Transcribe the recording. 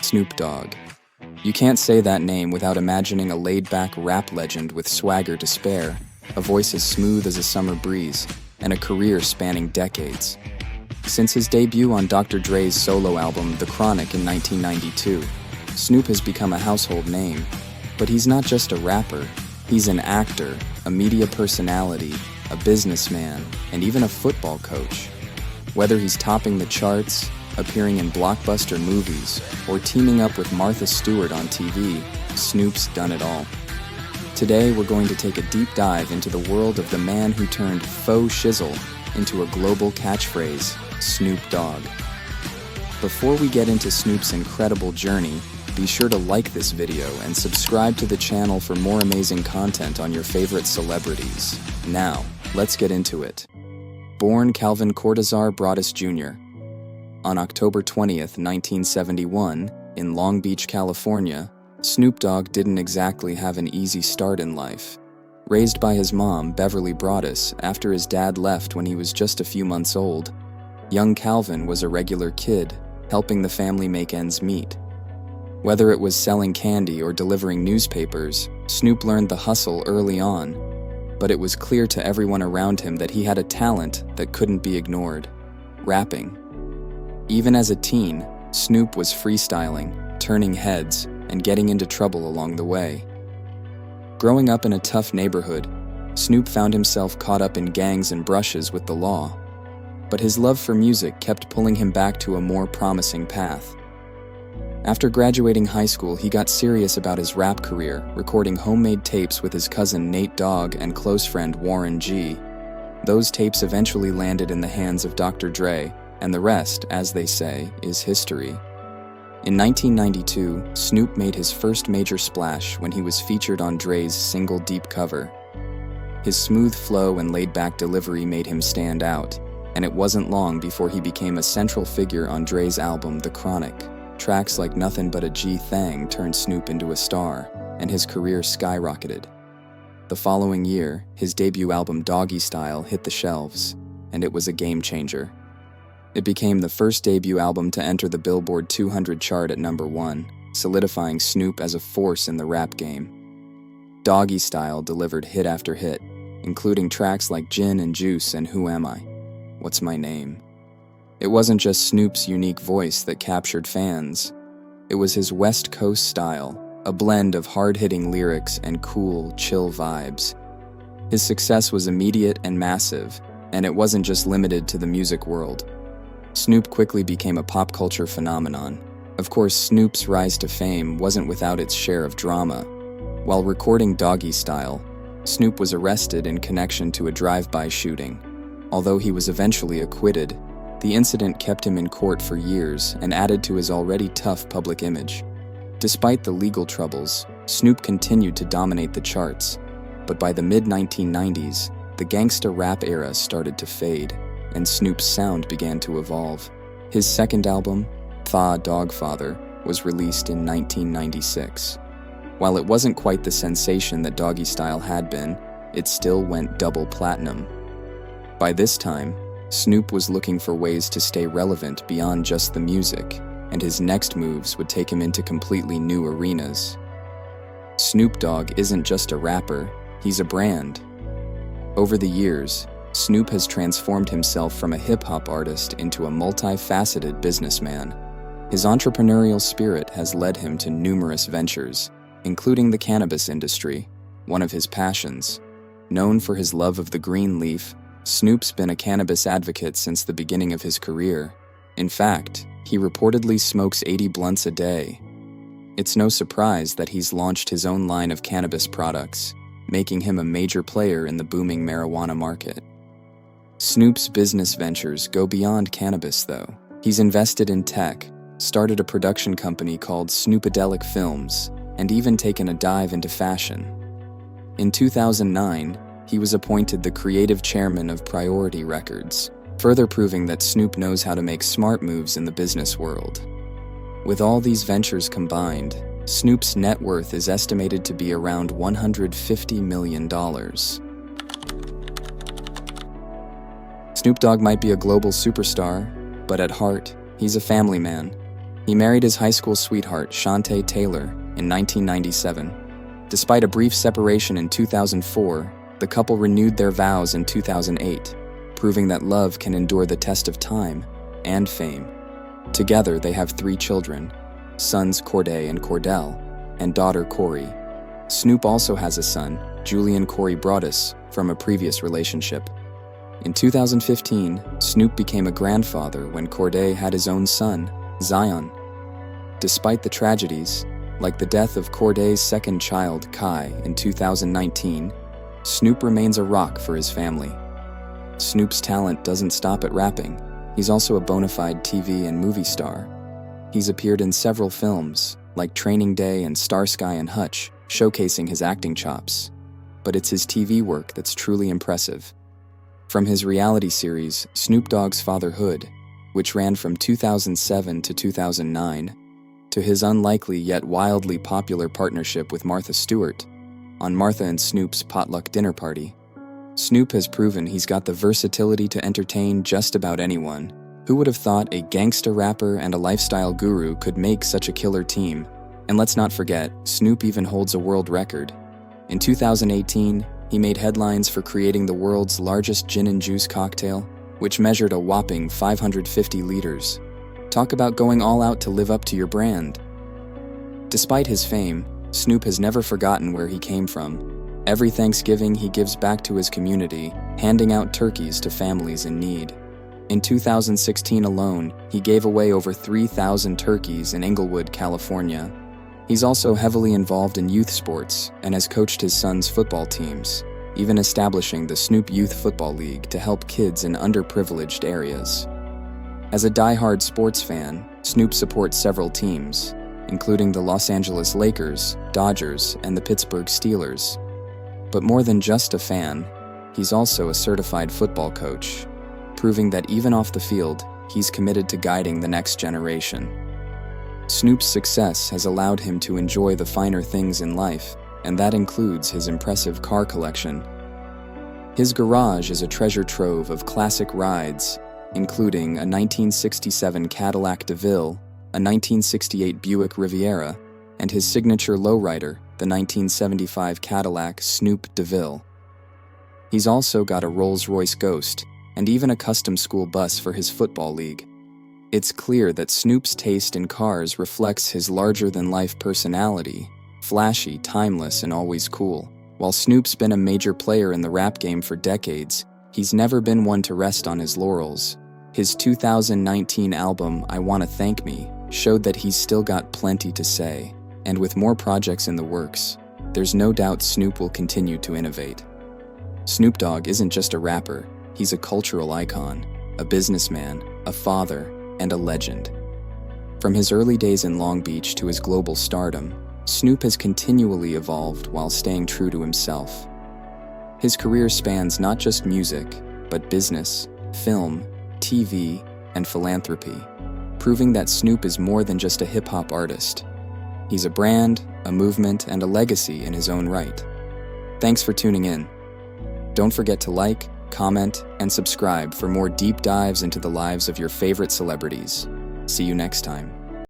Snoop Dogg. You can't say that name without imagining a laid-back rap legend with swagger to spare, a voice as smooth as a summer breeze, and a career spanning decades. Since his debut on Dr. Dre's solo album, The Chronic, in 1992, Snoop has become a household name. But he's not just a rapper, he's an actor, a media personality, a businessman, and even a football coach. Whether he's topping the charts, appearing in blockbuster movies, or teaming up with Martha Stewart on TV, Snoop's done it all. Today, we're going to take a deep dive into the world of the man who turned faux shizzle into a global catchphrase, Snoop Dogg. Before we get into Snoop's incredible journey, be sure to like this video and subscribe to the channel for more amazing content on your favorite celebrities. Now, let's get into it. Born Calvin Cortazar Broadus Jr. On October 20th, 1971, in Long Beach, California, Snoop Dogg didn't exactly have an easy start in life. Raised by his mom, Beverly Broadus, after his dad left when he was just a few months old, young Calvin was a regular kid, helping the family make ends meet. Whether it was selling candy or delivering newspapers, Snoop learned the hustle early on, but it was clear to everyone around him that he had a talent that couldn't be ignored: rapping. Even as a teen, Snoop was freestyling, turning heads, and getting into trouble along the way. Growing up in a tough neighborhood, Snoop found himself caught up in gangs and brushes with the law. But his love for music kept pulling him back to a more promising path. After graduating high school, he got serious about his rap career, recording homemade tapes with his cousin Nate Dogg and close friend Warren G. Those tapes eventually landed in the hands of Dr. Dre, and the rest, as they say, is history. In 1992, Snoop made his first major splash when he was featured on Dre's single Deep cover. His smooth flow and laid-back delivery made him stand out, and it wasn't long before he became a central figure on Dre's album The Chronic. Tracks like Nothing But a G-Thang turned Snoop into a star, and his career skyrocketed. The following year, his debut album Doggy Style hit the shelves, and it was a game-changer. It became the first debut album to enter the Billboard 200 chart at number 1, solidifying Snoop as a force in the rap game. Doggy Style delivered hit after hit, including tracks like Gin and Juice and Who Am I? What's My Name? It wasn't just Snoop's unique voice that captured fans. It was his West Coast style, a blend of hard-hitting lyrics and cool, chill vibes. His success was immediate and massive, and it wasn't just limited to the music world. Snoop quickly became a pop culture phenomenon. Of course, Snoop's rise to fame wasn't without its share of drama. While recording Doggy Style, Snoop was arrested in connection to a drive-by shooting. Although he was eventually acquitted, the incident kept him in court for years and added to his already tough public image. Despite the legal troubles, Snoop continued to dominate the charts, but by the mid-1990s, the gangsta rap era started to fade, and Snoop's sound began to evolve. His second album, Thaw Dogfather, was released in 1996. While it wasn't quite the sensation that Doggy Style had been, it still went double platinum. By this time, Snoop was looking for ways to stay relevant beyond just the music, and his next moves would take him into completely new arenas. Snoop Dogg isn't just a rapper, he's a brand. Over the years, Snoop has transformed himself from a hip-hop artist into a multifaceted businessman. His entrepreneurial spirit has led him to numerous ventures, including the cannabis industry, one of his passions. Known for his love of the green leaf, Snoop's been a cannabis advocate since the beginning of his career. In fact, he reportedly smokes 80 blunts a day. It's no surprise that he's launched his own line of cannabis products, making him a major player in the booming marijuana market. Snoop's business ventures go beyond cannabis, though. He's invested in tech, started a production company called Snoopadelic Films, and even taken a dive into fashion. In 2009, he was appointed the creative chairman of Priority Records, further proving that Snoop knows how to make smart moves in the business world. With all these ventures combined, Snoop's net worth is estimated to be around $150 million. Snoop Dogg might be a global superstar, but at heart, he's a family man. He married his high school sweetheart, Shantae Taylor, in 1997. Despite a brief separation in 2004, the couple renewed their vows in 2008, proving that love can endure the test of time and fame. Together, they have 3 children, sons Corday and Cordell, and daughter Corey. Snoop also has a son, Julian Corey Broadus, from a previous relationship. In 2015, Snoop became a grandfather when Corday had his own son, Zion. Despite the tragedies, like the death of Corday's second child, Kai, in 2019, Snoop remains a rock for his family. Snoop's talent doesn't stop at rapping. He's also a bona fide TV and movie star. He's appeared in several films, like Training Day and Starsky and Hutch, showcasing his acting chops. But it's his TV work that's truly impressive. From his reality series, Snoop Dogg's Fatherhood, which ran from 2007 to 2009, to his unlikely yet wildly popular partnership with Martha Stewart on Martha and Snoop's Potluck Dinner Party, Snoop has proven he's got the versatility to entertain just about anyone. Who would have thought a gangsta rapper and a lifestyle guru could make such a killer team? And let's not forget, Snoop even holds a world record. In 2018, he made headlines for creating the world's largest gin and juice cocktail, which measured a whopping 550 liters. Talk about going all out to live up to your brand. Despite his fame, Snoop has never forgotten where he came from. Every Thanksgiving, he gives back to his community, handing out turkeys to families in need. In 2016 alone, he gave away over 3,000 turkeys in Inglewood, California. He's also heavily involved in youth sports and has coached his son's football teams, even establishing the Snoop Youth Football League to help kids in underprivileged areas. As a die-hard sports fan, Snoop supports several teams, including the Los Angeles Lakers, Dodgers, and the Pittsburgh Steelers. But more than just a fan, he's also a certified football coach, proving that even off the field, he's committed to guiding the next generation. Snoop's success has allowed him to enjoy the finer things in life, and that includes his impressive car collection. His garage is a treasure trove of classic rides, including a 1967 Cadillac DeVille, a 1968 Buick Riviera, and his signature lowrider, the 1975 Cadillac Snoop DeVille. He's also got a Rolls-Royce Ghost, and even a custom school bus for his football league. It's clear that Snoop's taste in cars reflects his larger-than-life personality, flashy, timeless, and always cool. While Snoop's been a major player in the rap game for decades, he's never been one to rest on his laurels. His 2019 album, I Wanna Thank Me, showed that he's still got plenty to say, and with more projects in the works, there's no doubt Snoop will continue to innovate. Snoop Dogg isn't just a rapper, he's a cultural icon, a businessman, a father, and a legend. From his early days in Long Beach to his global stardom, Snoop has continually evolved while staying true to himself. His career spans not just music, but business, film, TV, and philanthropy, proving that Snoop is more than just a hip-hop artist. He's a brand, a movement, and a legacy in his own right. Thanks for tuning in. Don't forget to like, comment, and subscribe for more deep dives into the lives of your favorite celebrities. See you next time.